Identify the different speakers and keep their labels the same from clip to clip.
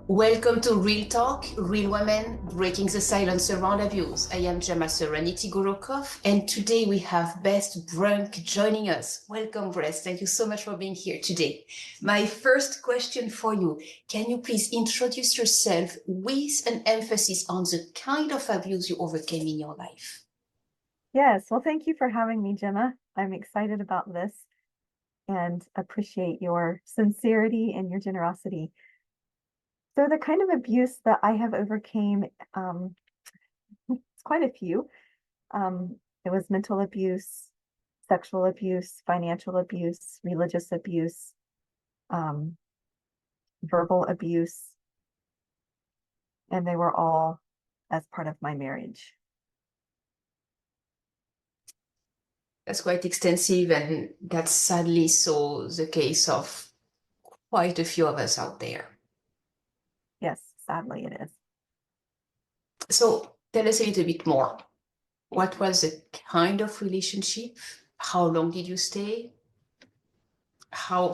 Speaker 1: Welcome to Real Talk, Real Women, Breaking the Silence Around Abuse. I am Jamal Serenity Gorokov, and today we have Beth Brunk joining us. Welcome, Beth. Thank you so much for being here today. My first question for you, can you please introduce yourself with an emphasis on the kind of abuse you overcame in your life?
Speaker 2: Yes, well, thank you for having me, Gemma. I'm excited about this and appreciate your sincerity and your generosity. So the kind of abuse that I have overcame, it's quite a few. It was mental abuse, sexual abuse, financial abuse, religious abuse, um, verbal abuse, and they were all as part of my marriage.
Speaker 1: That's quite extensive, and that's sadly so the case of quite a few of us out there.
Speaker 2: Yes, sadly it is.
Speaker 1: So tell us a little bit more. What was the kind of relationship? How long did you stay? How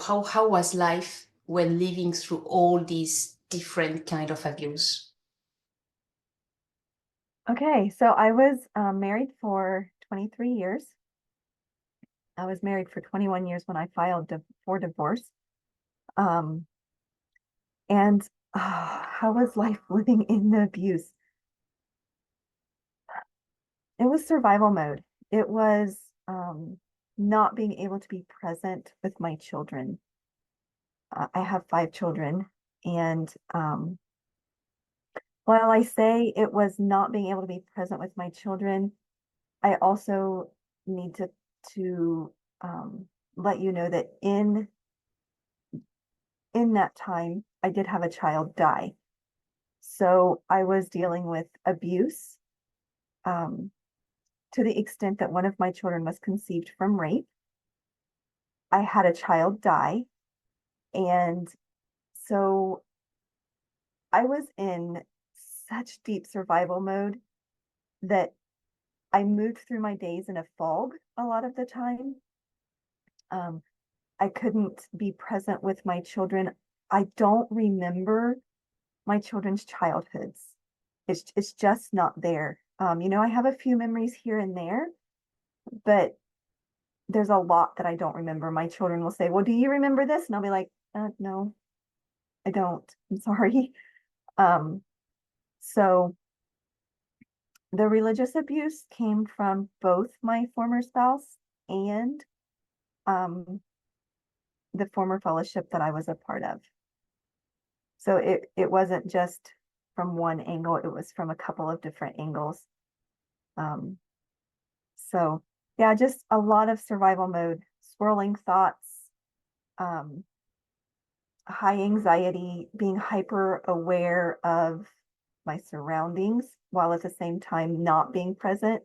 Speaker 1: was life when living through all these different kind of abuse?
Speaker 2: Okay, so I was married for 23 years. I was married for 21 years when I filed for divorce. Um, and how was life living in the abuse? It was survival mode. It was not being able to be present with my children. I have 5 children, and while I say it was not being able to be present with my children, I also need to let you know that in that time, I did have a child die. So I was dealing with abuse um, to the extent that one of my children was conceived from rape. I had a child die. And so I was in such deep survival mode that I moved through my days in a fog a lot of the time. Um, I couldn't be present with my children. I don't remember my children's childhoods. It's just not there. I have a few memories here and there, but there's a lot that I don't remember. My children will say, "Well, do you remember this?" And I'll be like, "No, I don't. I'm sorry." Um, so the religious abuse came from both my former spouse and um, the former fellowship that I was a part of. So it wasn't just from one angle; it was from a couple of different angles. Um, So yeah, just a lot of survival mode, swirling thoughts, um, high anxiety, being hyper aware of my surroundings while at the same time not being present.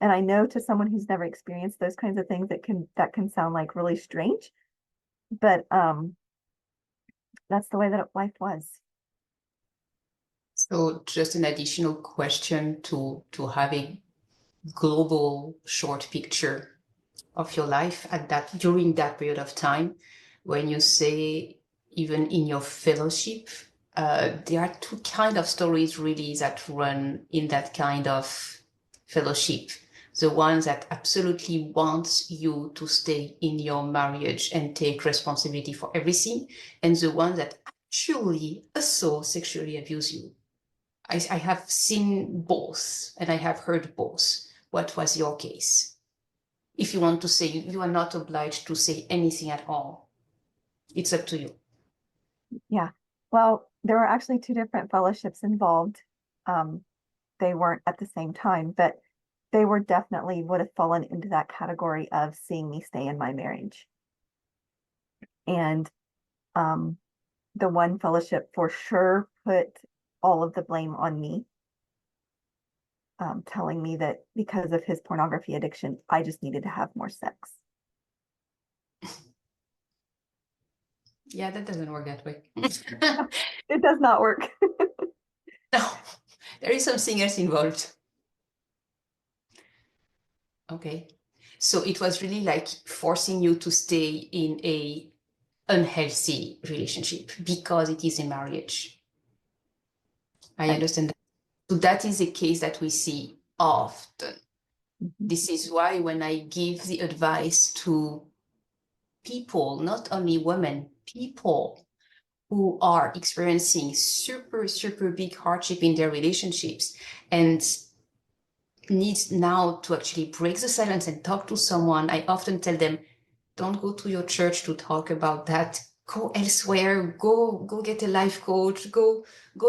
Speaker 2: And I know to someone who's never experienced those kinds of things that can sound like really strange, but that's the way that life was.
Speaker 1: So just an additional question to have a global short picture of your life at that during that period of time. When you say even in your fellowship, there are two kind of stories really that run in that kind of fellowship. The one that absolutely wants you to stay in your marriage and take responsibility for everything, and the one that actually also sexually abuse you. I have seen both and I have heard both. What was your case? If you want to say, you are not obliged to say anything at all. It's up to you.
Speaker 2: Yeah. Well, there were actually two different fellowships involved. Um, they weren't at the same time, but they were definitely would have fallen into that category of seeing me stay in my marriage. And um, the one fellowship for sure put all of the blame on me, telling me that because of his pornography addiction, I just needed to have more sex.
Speaker 1: Yeah, that doesn't work that way.
Speaker 2: It does not work.
Speaker 1: No, there is something else involved. Okay. So it was really like forcing you to stay in a unhealthy relationship because it is a marriage. I understand that. So that is a case that we see often.
Speaker 2: Mm-hmm.
Speaker 1: This is why when I give the advice to people, not only women, people who are experiencing super, super big hardship in their relationships and need now to actually break the silence and talk to someone, I often tell them, don't go to your church to talk about that. Go elsewhere. Go get a life coach. Go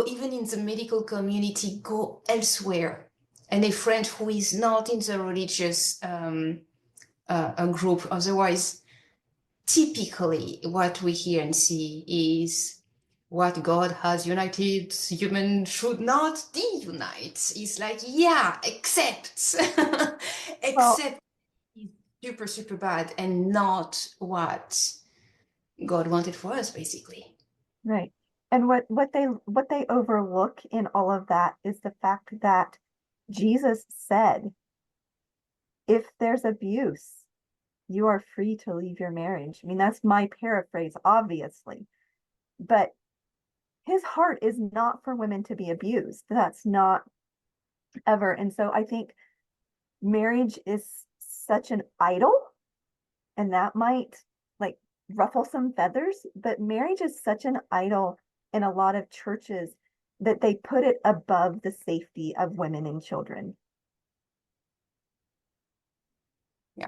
Speaker 1: even in the medical community. Go elsewhere. And a friend who is not in the religious a group. Otherwise, typically, what we hear and see is what God has united, human should not deunite. It's like, yeah, except,
Speaker 2: Well,
Speaker 1: except super, super bad and not what God wanted for us, basically.
Speaker 2: right. And what they overlook in all of that is the fact that Jesus said, if there's abuse, you are free to leave your marriage. I mean, that's my paraphrase, obviously. But his heart is not for women to be abused. That's not ever. And so I think marriage is such an idol, and that might like ruffle some feathers, but marriage is such an idol in a lot of churches that they put it above the safety of women and children.
Speaker 1: Yeah,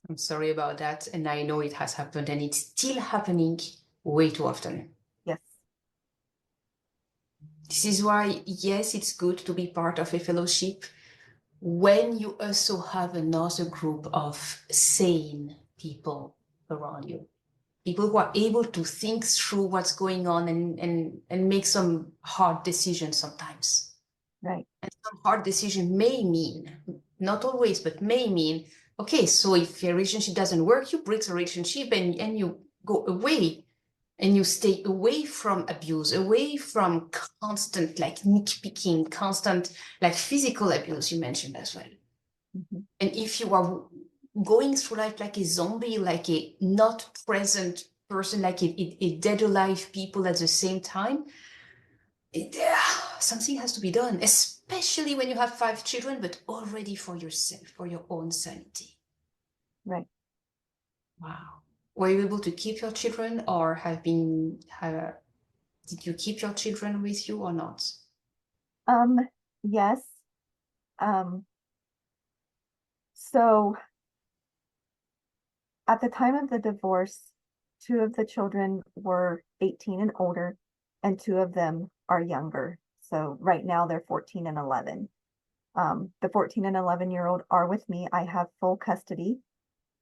Speaker 1: I'm sorry about that. And I know it has happened and it's still happening way too often.
Speaker 2: Yes.
Speaker 1: This is why, yes, it's good to be part of a fellowship when you also have another group of sane people around you, people who are able to think through what's going on and make some hard decisions sometimes.
Speaker 2: Right.
Speaker 1: And some hard decision may mean, not always, but may mean, okay, so if your relationship doesn't work, you break the relationship and you go away and you stay away from abuse, away from constant like nitpicking, constant like physical abuse you mentioned as well.
Speaker 2: Mm-hmm.
Speaker 1: And if you are going through life like a zombie, like a not present person, like a dead alive people at the same time, something has to be done, especially when you have 5 children, but already for yourself, for your own sanity.
Speaker 2: Right.
Speaker 1: Wow. Were you able to keep your children or did you keep your children with you or not?
Speaker 2: Um, yes. Um, so at the time of the divorce, two of the children were 18 and older, and two of them are younger. So right now they're 14 and 11. The 14 and 11-year-old are with me. I have full custody,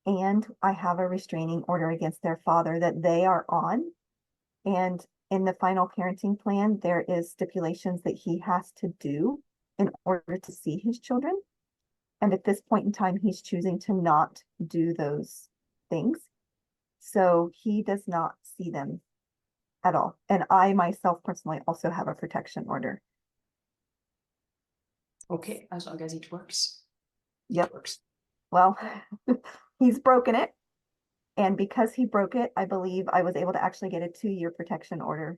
Speaker 2: and I have a restraining order against their father that they are on. And in the final parenting plan, there is stipulations that he has to do in order to see his children. And at this point in time, he's choosing to not do those things. So he does not see them at all. And I myself personally also have a protection order.
Speaker 1: Okay, as long as it works.
Speaker 2: Yep.
Speaker 1: It works.
Speaker 2: Well, he's broken it. And because he broke it, I believe I was able to actually get a 2-year protection order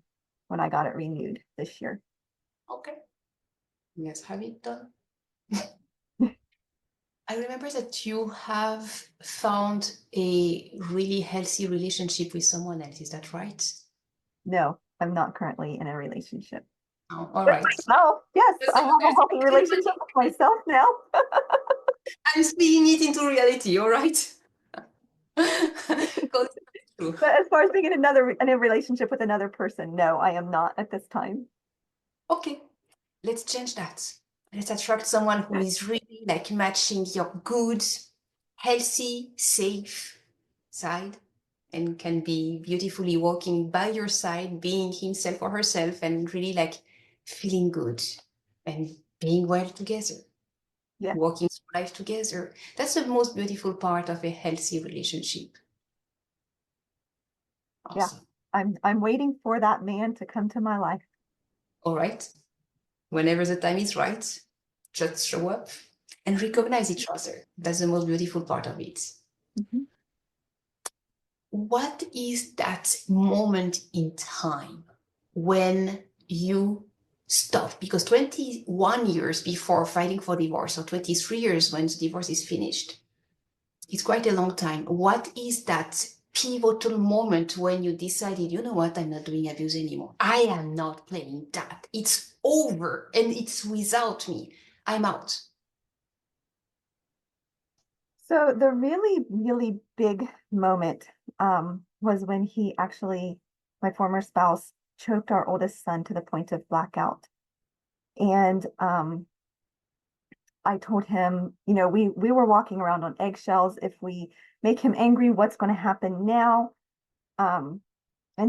Speaker 2: when I got it renewed this year.
Speaker 1: Okay. Let's have it done. I remember that you have found a really healthy relationship with someone else. Is that right?
Speaker 2: No, I'm not currently in a relationship.
Speaker 1: Oh, all
Speaker 2: With
Speaker 1: right.
Speaker 2: myself, yes, I have a healthy relationship with myself now.
Speaker 1: I'm speaking it into reality, all right? Because it's true.
Speaker 2: But as far as being in a relationship with another person, no, I am not at this time.
Speaker 1: Okay, let's change that. Let's attract someone who is really like matching your good, healthy, safe side and can be beautifully walking by your side, being himself or herself, and really like feeling good and being well together,
Speaker 2: Yeah,
Speaker 1: walking through life together. That's the most beautiful part of a healthy relationship.
Speaker 2: yeah.
Speaker 1: Awesome.
Speaker 2: I'm waiting for that man to come to my life.
Speaker 1: All right. Whenever the time is right, just show up and recognize each other. That's the most beautiful part of it.
Speaker 2: Mhm.
Speaker 1: What is that moment in time when you stop? Because 21 years before fighting for divorce, or 23 years when the divorce is finished, it's quite a long time. What is that pivotal moment when you decided, you know what, I'm not doing abuse anymore. I am not playing that. It's over and it's without me. I'm out.
Speaker 2: So the really, really big moment was when he actually, my former spouse, choked our oldest son to the point of blackout. And I told him, we were walking around on eggshells. If we make him angry, what's going to happen now? And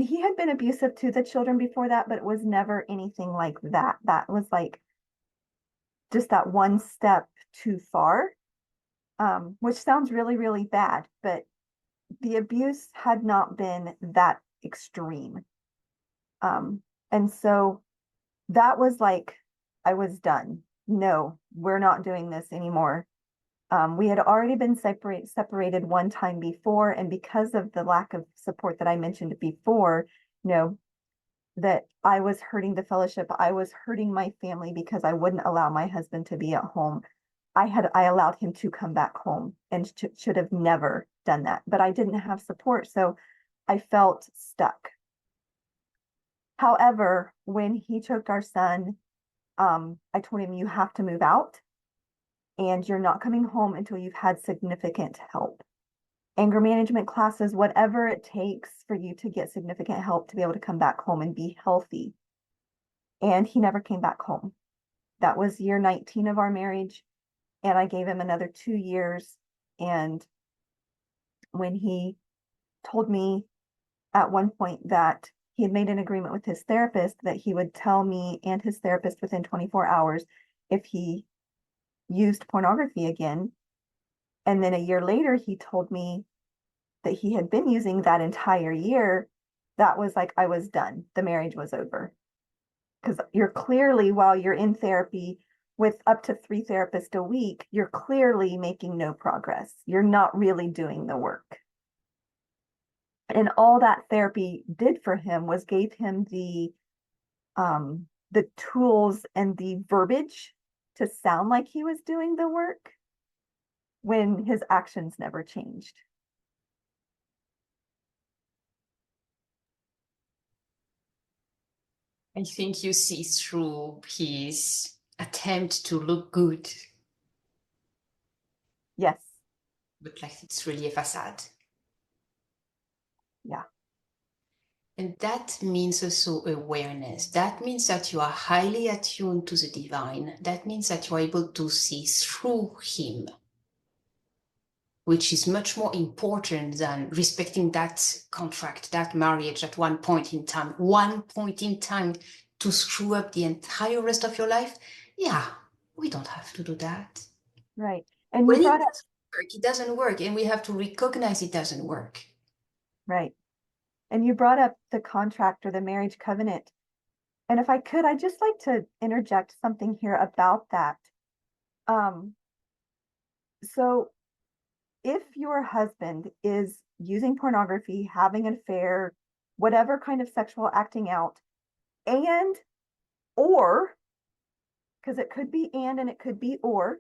Speaker 2: he had been abusive to the children before that, but it was never anything like that. That was like just that one step too far, which sounds really, really bad, but the abuse had not been that extreme. And so that was like, I was done. No, we're not doing this anymore. We had already been separated one time before, and because of the lack of support that I mentioned before, that I was hurting the fellowship, I was hurting my family because I wouldn't allow my husband to be at home. I allowed him to come back home and should have never done that, but I didn't have support, so I felt stuck. However, when he choked our son, I told him, you have to move out and you're not coming home until you've had significant help. Anger management classes, whatever it takes for you to get significant help to be able to come back home and be healthy. And he never came back home. That was year 19 of our marriage. And I gave him another 2 years. And when he told me at one point that he had made an agreement with his therapist that he would tell me and his therapist within 24 hours if he used pornography again. And then a year later, he told me that he had been using that entire year. That was like, I was done. The marriage was over. Because you're clearly, while you're in therapy with up to 3 therapists a week, you're clearly making no progress. You're not really doing the work. And all that therapy did for him was gave him the tools and the verbiage to sound like he was doing the work when his actions never changed.
Speaker 1: I think you see through his attempt to look good,
Speaker 2: Yes.
Speaker 1: but like it's really a facade.
Speaker 2: Yeah.
Speaker 1: And that means also awareness. That means that you are highly attuned to the divine. That means that you are able to see through him, which is much more important than respecting that contract, that marriage at one point in time to screw up the entire rest of your life. Yeah, we don't have to do that.
Speaker 2: Right. And you
Speaker 1: When
Speaker 2: brought up,
Speaker 1: it doesn't work, and we have to recognize it doesn't work.
Speaker 2: right. And you brought up the contract or the marriage covenant. And if I could, I'd just like to interject something here about that. Um, so if your husband is using pornography, having an affair, whatever kind of sexual acting out, and or, because it could be and it could be or,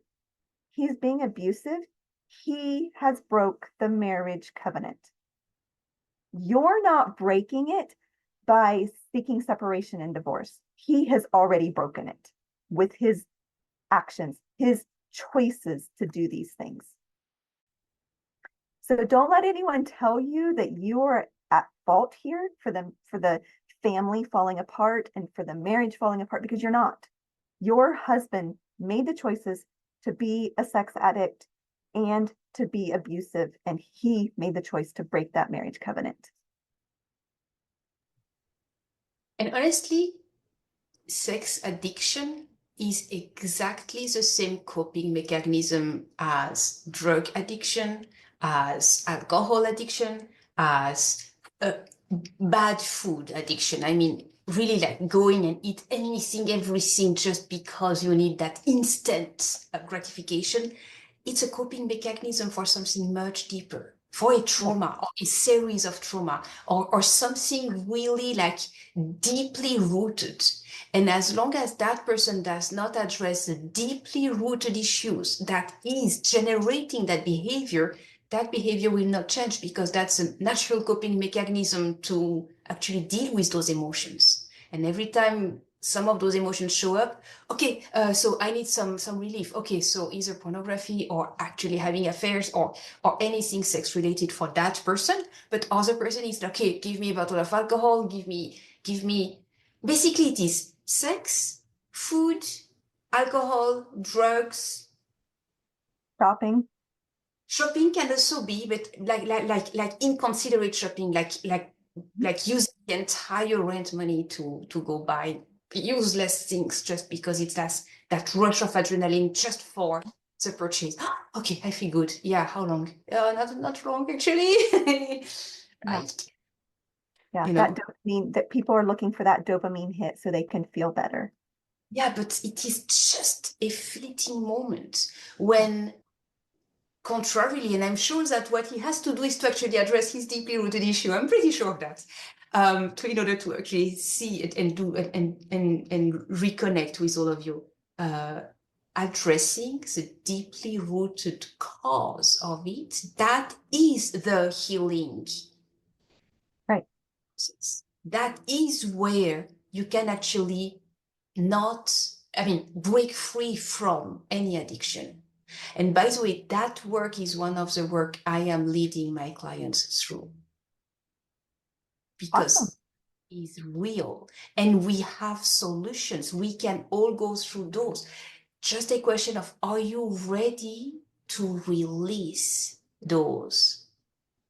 Speaker 2: he's being abusive, he has broke the marriage covenant. You're not breaking it by seeking separation and divorce. He has already broken it with his actions, his choices to do these things. So don't let anyone tell you that you are at fault here for the family falling apart and for the marriage falling apart, because you're not. Your husband made the choices to be a sex addict and to be abusive, and he made the choice to break that marriage covenant.
Speaker 1: And honestly, sex addiction is exactly the same coping mechanism as drug addiction, as alcohol addiction, as bad food addiction. I mean, really like going and eat anything, everything just because you need that instant gratification. It's a coping mechanism for something much deeper, for a trauma or a series of trauma or something really like deeply rooted. And as long as that person does not address the deeply rooted issues that is generating that behavior will not change, because that's a natural coping mechanism to actually deal with those emotions. And every time some of those emotions show up, okay, so I need some relief. Okay, so either pornography or actually having affairs or anything sex related for that person. But other person is like, okay, give me a bottle of alcohol, give me basically it is sex, food, alcohol, drugs.
Speaker 2: Shopping.
Speaker 1: Shopping can also be, but like inconsiderate shopping, like using the entire rent money to go buy useless things just because it's that rush of adrenaline just for the purchase. Okay, I feel good. Yeah, how long? Not long actually.
Speaker 2: Yeah.
Speaker 1: Right.
Speaker 2: Yeah.
Speaker 1: You
Speaker 2: That
Speaker 1: know.
Speaker 2: dopamine, that people are looking for that dopamine hit so they can feel better.
Speaker 1: Yeah, but it is just a fleeting moment
Speaker 2: Yeah.
Speaker 1: when contrarily, and I'm sure that what he has to do is to actually address his deeply rooted issue. I'm pretty sure of that. In order to actually see it and do and reconnect with all of you, addressing the deeply rooted cause of it, that is the healing
Speaker 2: Right.
Speaker 1: process. That is where you can actually break free from any addiction. And by the way, that work is one of the work I am leading my clients through,
Speaker 2: Awesome.
Speaker 1: because it's real and we have solutions. We can all go through those. Just a question of, are you ready to release those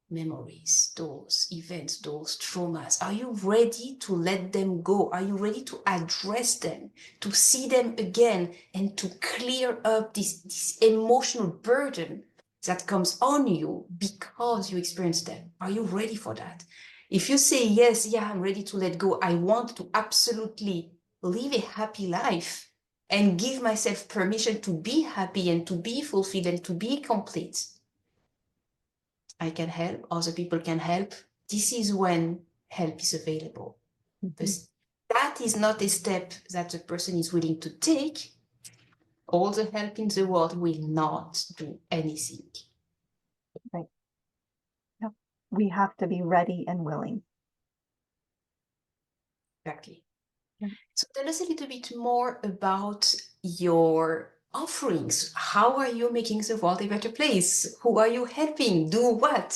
Speaker 1: memories, those events, those traumas? Are you ready to let them go? Are you ready to address them, to see them again, and to clear up this emotional burden that comes on you because you experienced them? Are you ready for that? If you say yes, yeah, I'm ready to let go, I want to absolutely live a happy life and give myself permission to be happy and to be fulfilled and to be complete, I can help, other people can help. This is when help is available. But
Speaker 2: Mhm.
Speaker 1: that is not a step that the person is willing to take. All the help in the world will not do anything.
Speaker 2: Right. Yep. We have to be ready and willing.
Speaker 1: Exactly.
Speaker 2: Yeah.
Speaker 1: So tell us a little bit more about your offerings. How are you making the world a better place? Who are you helping? Do what?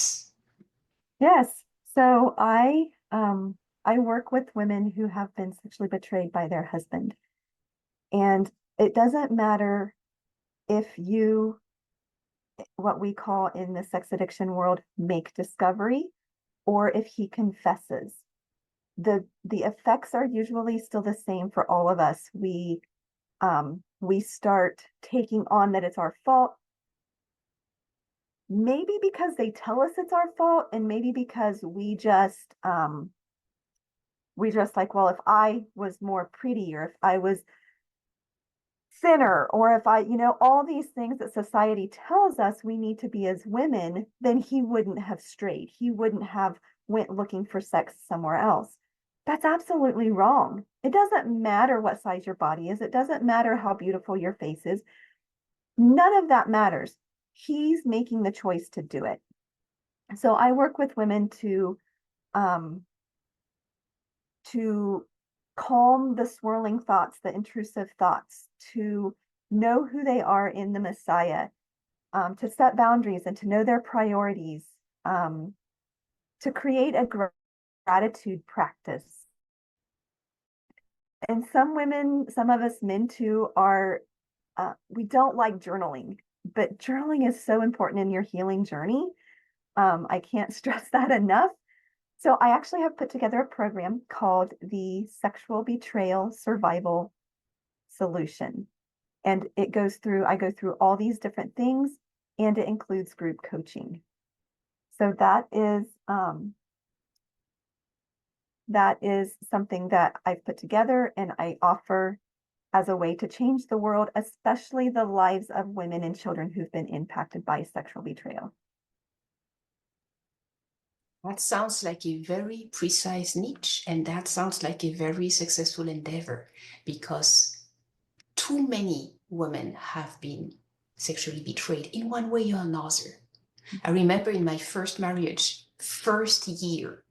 Speaker 2: Yes. So I work with women who have been sexually betrayed by their husband. And it doesn't matter if you, what we call in the sex addiction world, make discovery, or if he confesses. The effects are usually still the same for all of us. We start taking on that it's our fault, maybe because they tell us it's our fault, and maybe because we just like, well, if I was more pretty, or if I was thinner, or if I, all these things that society tells us we need to be as women, then he wouldn't have strayed. He wouldn't have went looking for sex somewhere else. That's absolutely wrong. It doesn't matter what size your body is. It doesn't matter how beautiful your face is. None of that matters. He's making the choice to do it. So I work with women um, to calm the swirling thoughts, the intrusive thoughts, to know who they are in the Messiah, to set boundaries and to know their priorities, to create a gratitude practice. And some women, some of us men too, we don't like journaling, but journaling is so important in your healing journey. I can't stress that enough. So I actually have put together a program called the Sexual Betrayal Survival Solution. And I go through all these different things, and it includes group coaching. So that is something that I've put together and I offer as a way to change the world, especially the lives of women and children who've been impacted by sexual betrayal.
Speaker 1: That sounds like a very precise niche, and that sounds like a very successful endeavor, because too many women have been sexually betrayed in one way or another. I remember in my first marriage, first year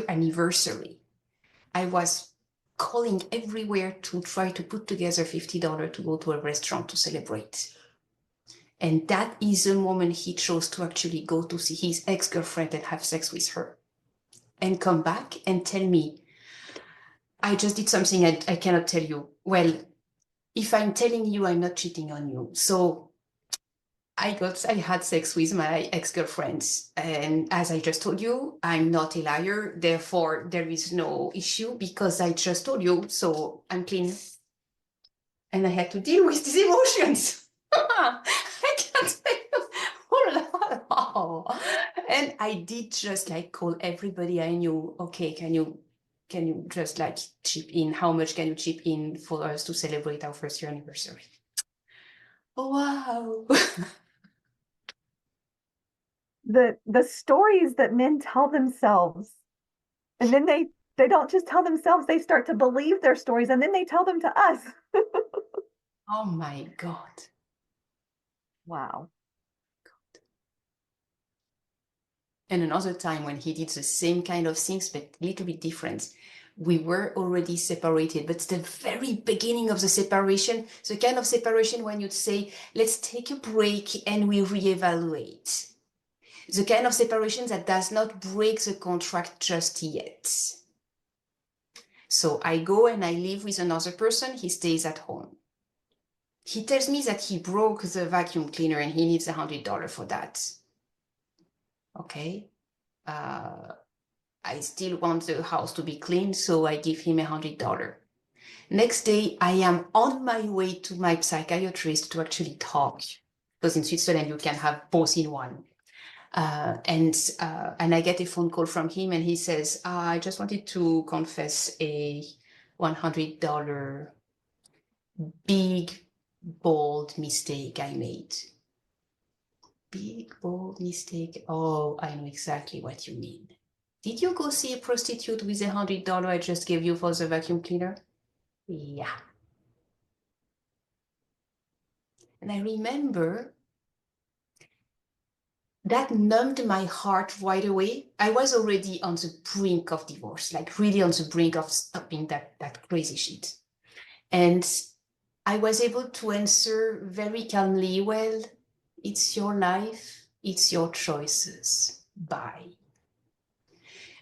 Speaker 1: anniversary, I was calling everywhere to try to put together $50 to go to a restaurant to celebrate. And that is the moment he chose to actually go to see his ex-girlfriend and have sex with her and come back and tell me, I just did something I cannot tell you. Well, if I'm telling you, I'm not cheating on you. So I had sex with my ex-girlfriends. And as I just told you, I'm not a liar. Therefore, there is no issue because I just told you. So I'm clean. And I had to deal with these emotions. I can't tell you. Oh, and I did just like call everybody I knew. Okay, can you just like chip in? How much can you chip in for us to celebrate our first year anniversary? Oh, wow.
Speaker 2: The stories that men tell themselves, and then they don't just tell themselves, they start to believe their stories, and then they tell them to us.
Speaker 1: Oh my God.
Speaker 2: Wow.
Speaker 1: And another time when he did the same kind of things, but a little bit different. We were already separated, but the very beginning of the separation, the kind of separation when you'd say, let's take a break and we reevaluate. The kind of separation that does not break the contract just yet. So I go and I live with another person, he stays at home. He tells me that he broke the vacuum cleaner and he needs $100 for that. Okay. I still want the house to be clean, so I give him $100. Next day, I am on my way to my psychiatrist to actually talk, because in Switzerland you can have both in one. And I get a phone call from him, and he says, "I just wanted to confess a $100 big, bold mistake I made." Big, bold mistake. Oh, I know exactly what you mean. Did you go see a prostitute with $100 I just gave you for the vacuum cleaner? Yeah. And I remember that numbed my heart right away. I was already on the brink of divorce, like really on the brink of stopping that crazy shit. And I was able to answer very calmly, well, it's your life, it's your choices. Bye.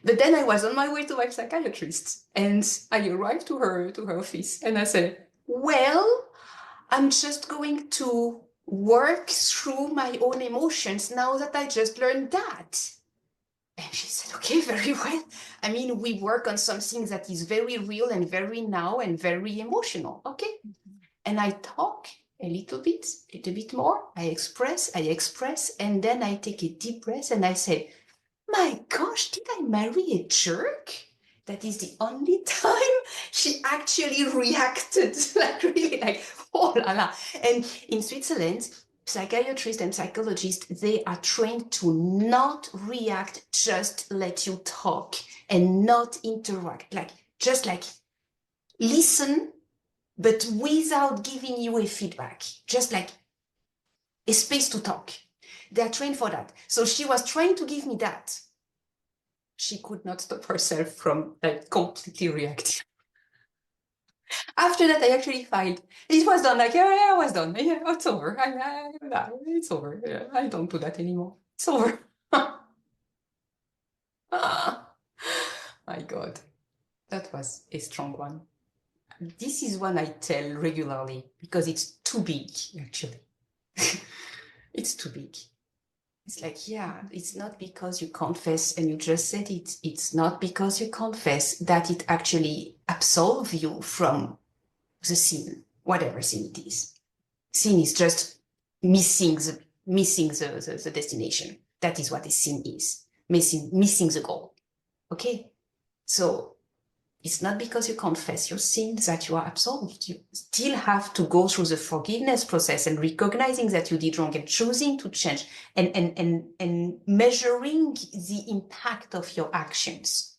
Speaker 1: But then I was on my way to my psychiatrist, and I arrived to her office, and I said, well, I'm just going to work through my own emotions now that I just learned that. And she said, okay, very well. I mean, we work on something that is very real and very now and very emotional. Okay. And I talk a little bit more. I express, and then I take a deep breath and I say, my gosh, did I marry a jerk? That is the only time she actually reacted, like really like, oh la la. And in Switzerland, psychiatrists and psychologists, they are trained to not react, just let you talk and not interact. Like, just like listen, but without giving you a feedback, just like a space to talk. They are trained for that. So she was trying to give me that. She could not stop herself from like completely reacting. After that, I actually filed. It was done. Like, yeah, I was done. Yeah, it's over. It's over. Yeah, I don't do that anymore. It's over. My God, that was a strong one. This is one I tell regularly because it's too big, actually. It's too big. It's like, yeah, it's not because you confess and you just said it. It's not because you confess that it actually absolves you from the sin, whatever sin it is. Sin is just missing the destination. That is what a sin is. Missing the goal. Okay? So It's not because you confess your sins that you are absolved. You still have to go through the forgiveness process and recognizing that you did wrong and choosing to change and measuring the impact of your actions.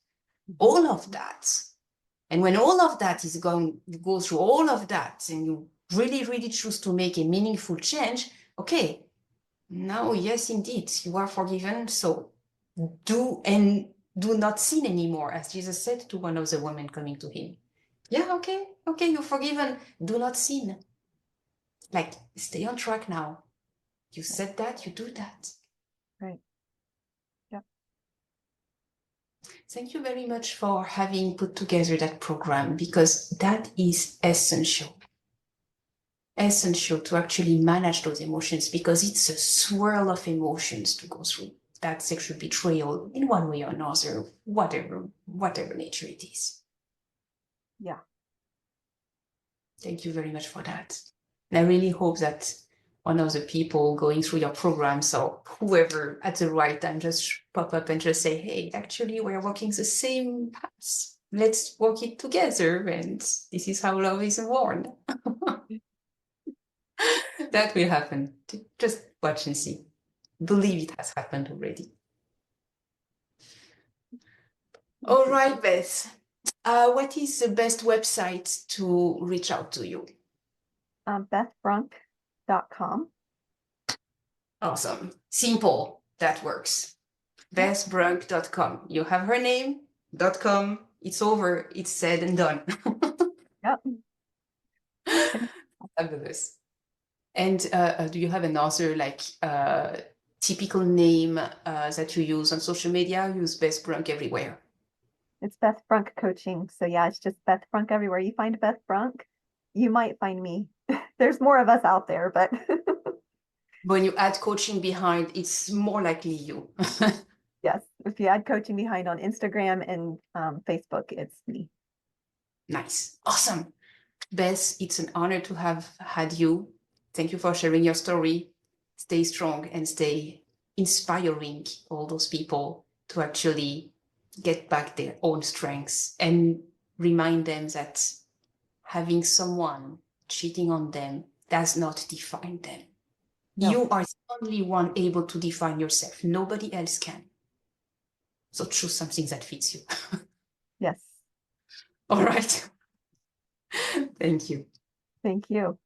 Speaker 1: All of that. And when all of that is going, you go through all of that and you really, really choose to make a meaningful change, okay, now, yes, indeed, you are forgiven. So do not sin anymore, as Jesus said to one of the women coming to him. Yeah, okay, you're forgiven. Do not sin. Like, stay on track now. You said that, you do that.
Speaker 2: Right. Yep.
Speaker 1: Thank you very much for having put together that program, because that is essential to actually manage those emotions, because it's a swirl of emotions to go through that sexual betrayal in one way or another, whatever nature it is.
Speaker 2: Yeah.
Speaker 1: Thank you very much for that. And I really hope that one of the people going through your programs, or whoever at the right time, just pop up and just say, hey, actually, we're walking the same paths. Let's walk it together. And this is how love is born. That will happen. Just watch and see. Believe it has happened already. All right, Beth. What is the best website to reach out to you?
Speaker 2: BethBrunk.com.
Speaker 1: Awesome. Simple. That works. BethBrunk.com. You have her name, .com. It's over. It's said and done.
Speaker 2: Yep.
Speaker 1: Fabulous. And do you have another typical name that you use on social media? Use Beth Brunk everywhere.
Speaker 2: It's Beth Brunk Coaching. So yeah, it's just Beth Brunk everywhere. You find Beth Brunk, you might find me. There's more of us out there, but
Speaker 1: when you add coaching behind, it's more likely you.
Speaker 2: yes, if you add coaching behind on Instagram and Facebook, it's me.
Speaker 1: Nice. Awesome. Beth, it's an honor to have had you. Thank you for sharing your story. Stay strong and stay inspiring all those people to actually get back their own strengths, and remind them that having someone cheating on them does not define them.
Speaker 2: No.
Speaker 1: You are the only one able to define yourself. Nobody else can. So choose something that fits you.
Speaker 2: Yes.
Speaker 1: All right. Thank you.
Speaker 2: Thank you.